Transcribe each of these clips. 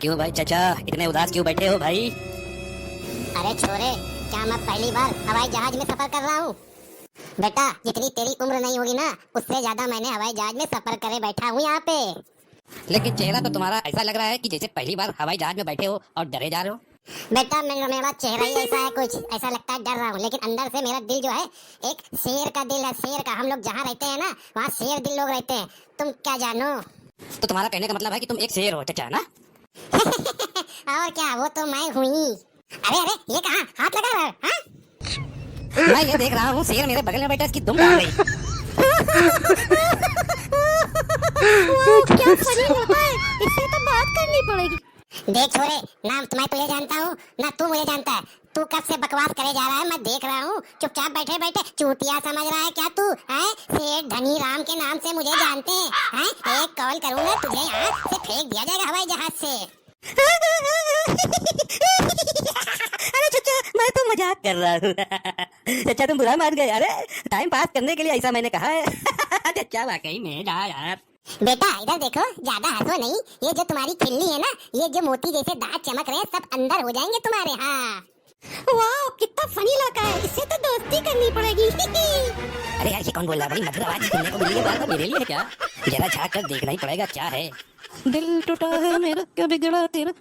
क्यों भाई चाचा, इतने उदास क्यों बैठे हो भाई? अरे छोरे, क्या मैं पहली बार हवाई जहाज में सफर कर रहा हूँ? बेटा, जितनी तेरी उम्र नहीं होगी ना, उससे ज्यादा मैंने हवाई जहाज में सफर करे बैठा हूँ यहाँ पे। लेकिन चेहरा तो तुम्हारा ऐसा लग रहा है कि जैसे पहली बार हवाई जहाज में बैठे हो और डरे जा रहे हो। बेटा, मेरा चेहरा ही ऐसा है, कुछ ऐसा लगता है डर रहा हूँ, लेकिन अंदर से मेरा दिल जो है एक शेर का दिल है, शेर का। हम लोग जहाँ रहते हैं ना, वहाँ शेर दिल लोग रहते हैं। तुम क्या जानो? तो तुम्हारा कहने का मतलब है कि तुम एक शेर हो चाचा ना? और क्या, वो तो मैं हुई। अरे अरे, ये कहाँ हाथ लगा रहा है? हाँ? मैं ये देख रहा हूँ शेर मेरे बगल में बैठा, इसकी दुम कहाँ गई? क्या फनी होता है, इससे तो बात करनी पड़ेगी। देख छोरे, ना मैं तुझे जानता हूँ ना तू मुझे जानता है। तू कब से बकवास करे जा रहा है, मैं देख रहा हूँ। चुपचाप बैठे बैठे चूतिया समझ रहा है क्या तू? हैं? सेठ धनी राम के नाम से मुझे जानते हैं? एक कॉल करूंगा तुझे यहाँ से फेंक दिया जाएगा हवाई जहाज से। अरे चाचा, मैं तो मजाक कर रहा हूँ। चाचा तुम बुरा मान गए। अरे टाइम पास करने के लिए ऐसा मैंने कहा है। चाचा वाकई में जा यार। बेटा इधर देखो, ज्यादा हंसो नहीं। ये जो तुम्हारी खिल्ली है ना, ये जो मोती जैसे दांत चमक रहे हैं, सब अंदर हो जाएंगे तुम्हारे। हाँ, वाह कितना फनी लड़का है, इससे तो दोस्ती करनी पड़ेगी। अरे यार, ये कौन बोल रहा है? बड़ी मधुर आवाज सुनने को मिली है। बार मेरे लिए क्या? जरा झाँक कर देखना ही पड़ेगा क्या है। दिल टूटा है मेरा, क्या बिगड़ा तेरा।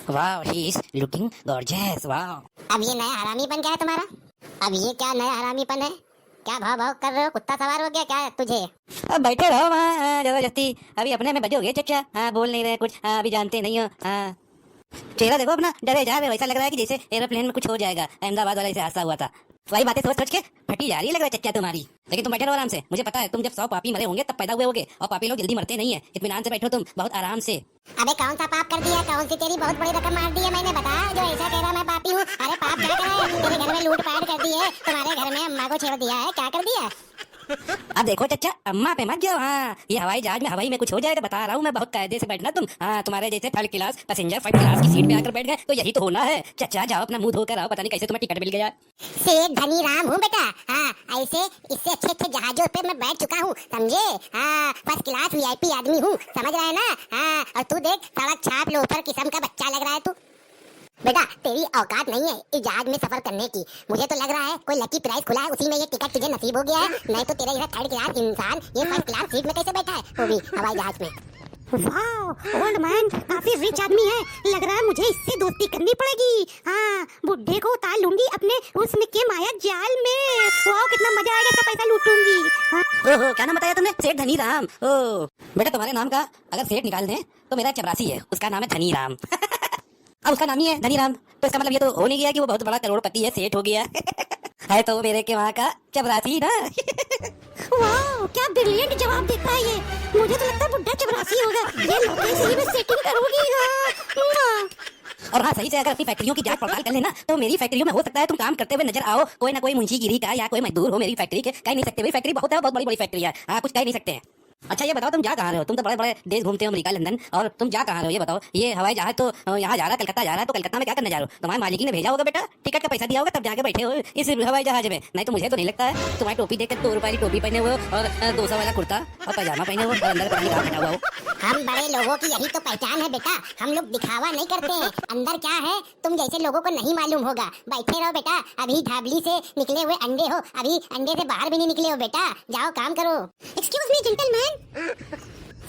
वाह, ही इज लुकिंग गॉर्जियस। वाह, अब ये नया हरामीपन क्या है तुम्हारा? अब ये क्या नया हरामीपन है? क्या भाव भाव कर रहे हो? कुत्ता सवार हो गया क्या तुझे? अब बैठे रहो वहाँ जबरदस्ती। अभी अपने में बजोगे चाचा। हाँ, बोल नहीं रहे कुछ। हाँ, अभी जानते नहीं हो। हाँ, चेहरा देखो अपना, डरे जा रहे हो। ऐसा लग रहा है कि जैसे एरोप्लेन में कुछ हो जाएगा। अहमदाबाद वाला ऐसे हादसा हुआ था। वही बातें सोच सोच के फटी जा रही है लग रहा है चच्चा तुम्हारी। लेकिन तुम बैठे रहो आराम से। मुझे पता है तुम जब 100 पापी मरे होंगे तब पैदा हुए होगे, और पापी लोग जल्दी मरते नहीं है। इत्मीनान से बैठो तुम, बहुत आराम से। अबे कौन सा पाप कर दिया? कौन सी तेरी बहुत बड़ी रकम मार दी है मैंने? बता, जो ऐसा कह रहा मैं पापी हूँ। अरे पाप क्या करा है? तेरे घर में लूटपाट कर दी है, तुम्हारे घर में अम्मा को छेड़ दिया है, क्या कर दिया? अब देखो चच्चा, अम्मा पे मत जाओ। हाँ, ये हवाई जहाज में हवाई में कुछ हो जाएगा, बता रहा हूँ मैं। बहुत कायदे से बैठना तुम। हाँ, तुम्हारे जैसे third class passenger first class की सीट पे आकर बैठ गए तो यही तो होना है। चच्चा जाओ, अपना मुंह धोकर आओ। पता नहीं कैसे तुम्हें टिकट मिल गया। सेठ धनी राम हूँ बेटा। हाँ, ऐसे इससे अच्छे अच्छे जहाजों पे मैं बैठ चुका हूँ, समझे? हाँ, फर्स्ट क्लास वीआईपी आदमी हूँ, समझ रहा है ना? हाँ, और तू देख, सड़क छाप लोफर किस्म का बच्चा लग रहा है तू। बेटा तेरी औकात नहीं है इस जहाज में सफर करने की। मुझे तो लग रहा है कोई लकी प्राइस खुला है, उसी में ये टिकट तुझे नसीब हो गया है। नहीं तो तेरा जैसा थर्ड क्लास इंसान ये फर्स्ट क्लास सीट में कैसे बैठा है, वो भी हवाई जहाज में? वाह, ओल्ड मैन काफी रिच आदमी है। लग रहा है मुझे इससे दोस्ती करनी पड़ेगी। हाँ, बुड्ढे को उतार लूंगी अपने उसमें के माया जाल में। वाह, कितना मजा आएगा, इसका पैसा लूटूंगी। हाँ। ओहो, क्या नाम बताया तुमने? सेठ धनी राम। ओ बेटा, तुम्हारे नाम का अगर सेठ निकाल दें तो मेरा चपरासी है, उसका नाम है धनी राम। अब उसका नाम ही है धनी राम, तो इसका मतलब ये तो हो नहीं गया कि वो बहुत बड़ा करोड़पति है, सेठ हो गया। है तो वो मेरे के वहाँ का चपरासी ना। वाह, क्या ब्रिलियंट जवाब देता है ये। मुझे तो लगता है बुड्ढा चपरासी होगा। ये लोकेश ही में सेटिंग करूंगी। हाँ। और हाँ, सही से अगर अपनी फैक्ट्रियों की जांच पड़ताल कर लेना तो मेरी फैक्ट्रियों में हो सकता है तुम काम करते हुए नजर आओ। कोई ना कोई मुंशीगिरी का या कोई मजदूर हो मेरी फैक्ट्री के। कह नहीं सकते, मेरी फैक्ट्री बहुत है, बहुत बड़ी बड़ी फैक्ट्री है। हाँ, कुछ कह नहीं सकते हैं। अच्छा ये बताओ, तुम जा कहाँ रहे हो? तुम तो बड़े बड़े देश घूमते हो, अमेरिका लंदन, और तुम जा कहाँ रहे हो ये बताओ? ये हवाई जहाज तो यहाँ जा रहा है, कलकत्ता जा रहा है, तो कलकत्ता में क्या करने जा रहे हो? तुम्हारे मालिक ने भेजा होगा बेटा, टिकट का पैसा दिया होगा, तब जाके बैठे हो इस हवाई जहाज में। नहीं तो मुझे तो नहीं लगता है। तुम्हारी टोपी देखकर 2 रुपए की टोपी पहने हुए हो और 200 वाला कुर्ता और पैजामा पहने हुए और अंदर पानी का बैठा हुआ हो। हम बड़े लोगों की यही तो पहचान है बेटा, हम लोग दिखावा नहीं करते हैं। अंदर क्या है तुम जैसे लोगों को नहीं मालूम होगा। बैठे रहो बेटा, अभी ढाबली से निकले हुए अंडे हो, अभी अंडे से बाहर भी नहीं निकले हो बेटा। जाओ काम करो। एक्सक्यूज मी जेंटलमैन,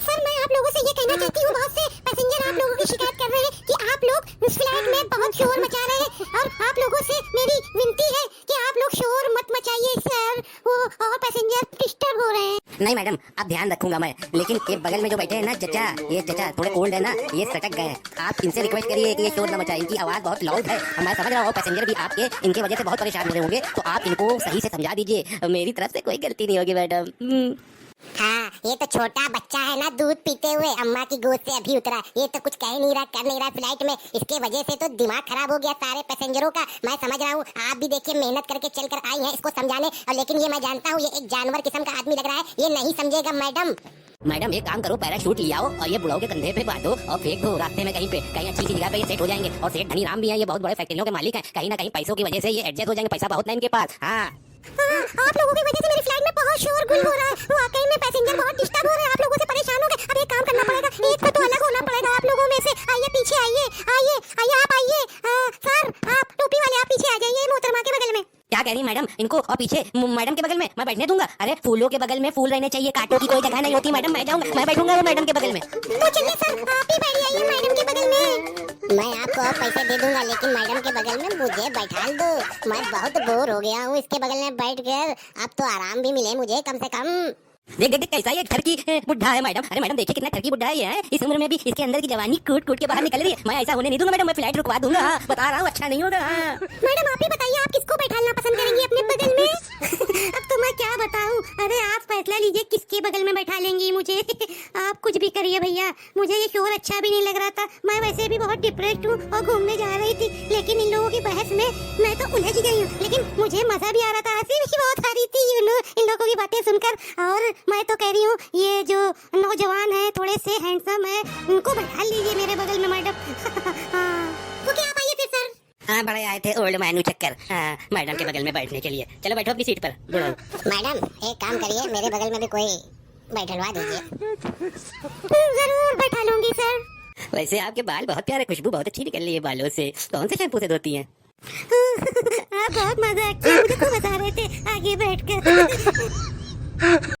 सर मैं आप लोगों से ये कहना चाहती हूँ, बहुत से पैसेंजर आप लोगों की शिकायत कर रहे हैं कि आप लोग इस फ्लाइट में बहुत शोर मचा रहे हैं, और आप लोगों से मेरी विनती है कि आप लोग शोर मत मचाइए सर, वो और पैसेंजर डिस्टर्ब हो रहे हैं। नहीं मैडम, अब ध्यान रखूंगा मैं। लेकिन ये बगल में जो बैठे हैं ना चचा, ये चचा थोड़े ओल्ड है ना, ये सटक गए हैं। आप इनसे रिक्वेस्ट करिए कि ये शोर न मचाएं, इनकी आवाज बहुत लाउड है। मैं समझ रहा हूँ पैसेंजर भी आपके इनके वजह से बहुत परेशान हो रहे होंगे, तो आप इनको सही से समझा दीजिए। मेरी तरफ से कोई गलती नहीं होगी मैडम। हाँ, ये तो छोटा बच्चा है ना, दूध पीते हुए अम्मा की गोद से अभी उतरा। ये तो कुछ कह नहीं रहा, कर नहीं रहा फ्लाइट में। इसके वजह से तो दिमाग खराब हो गया सारे पैसेंजरों का। मैं समझ रहा हूँ, आप भी देखिए मेहनत करके चल कर आई हैं इसको समझाने, और लेकिन ये मैं जानता हूँ ये एक जानवर किस्म का आदमी लग रहा है, ये नहीं समझेगा मैडम। मैडम एक काम करो, पैराशूट ले आओ और ये बुढ़ाओ के कंधे पे बांधो और फेंक दो रास्ते में कहीं पे, कहीं अच्छी सी जगह पे ये सेट हो जाएंगे। और सेठ धनी राम भी है, ये बहुत बड़े फैक्ट्रियों के मालिक हैं। कहीं ना कहीं पैसों की वजह से ये एडजस्ट हो जाएंगे, पैसा बहुत है इनके पास। हाँ, आप लोगों की वजह से मेरी फ्लाइट में बहुत शोरगुल हो रहा है, वाकई में पैसेंजर बहुत डिस्टर्ब हो रहे हैं, आप लोगों से परेशान हो गए। अब एक काम करना पड़ेगा, एक को तो अलग हो इनको और पीछे मैडम के बगल में मैं बैठने दूंगा। अरे फूलों के बगल में फूल रहने चाहिए, कांटों की कोई जगह नहीं होती। मैडम मैं जाऊंगा, मैं बैठूंगा वो मैडम के बगल में। तो चलिए सर, आप ही बैठ जाइए मैडम के बगल में। मैं आपको और पैसे दे दूंगा, लेकिन मैडम के बगल में मुझे बैठा दो। मैं बहुत बोर हो गया हूँ इसके बगल में बैठ कर। अब तो आराम भी मिले मुझे कम से कम। देख देख देख कैसा ये ठरकी बुढ़ा है मैडम। अरे मैडम देखिए कितना ठरकी बुढ़ा है ये है। इस उम्र में भी इसके अंदर की जवानी कूट कूट के बाहर निकल रही है। मैं ऐसा होने नहीं दूंगा मैडम, मैं फ्लाइट रुकवा दूंगा। बता रहा हूँ अच्छा नहीं होगा। मैडम आप ही बताइए, आप किसको बैठाना पसंद करेंगी अपने बगल में? अब तो मैं क्या बताऊं। अरे आप फैसला लीजिए किसके बगल में बैठा लेंगी मुझे। आप कुछ भी करिए भैया, मुझे ये शोर अच्छा भी नहीं लग रहा था। मैं वैसे भी बहुत डिप्रेस्ड हूँ और घूमने जा रही थी, लेकिन इन लोगों की बहस में मैं तो उलझ गई हूँ। लेकिन मुझे मजा भी आ रहा था, हंसी भी बहुत आ रही थी इन लोगों की बातें सुनकर। और मैं तो कह रही हूँ ये जो नौजवान है थोड़े से हैंडसम है, उनको बैठा लीजिए मेरे बगल में मैडम। तो क्या आप आइए फिर सर। हाँ बड़े आए थे ओल्ड मैनू चक्कर, हाँ मैडम के बगल में बैठने के लिए। चलो बैठो अपनी सीट पर। मैडम एक काम करिए, मेरे बगल में भी कोई बैठलवा दीजिए। जरूर बैठा लूंगी सर। वैसे आपके बाल बहुत प्यारे, खुशबू बहुत अच्छी निकल रही है बालों से। कौन से शैम्पू से धोती हैं? आप बहुत मजा किया, मुझे खूब हंसा रहे थे आगे बैठकर।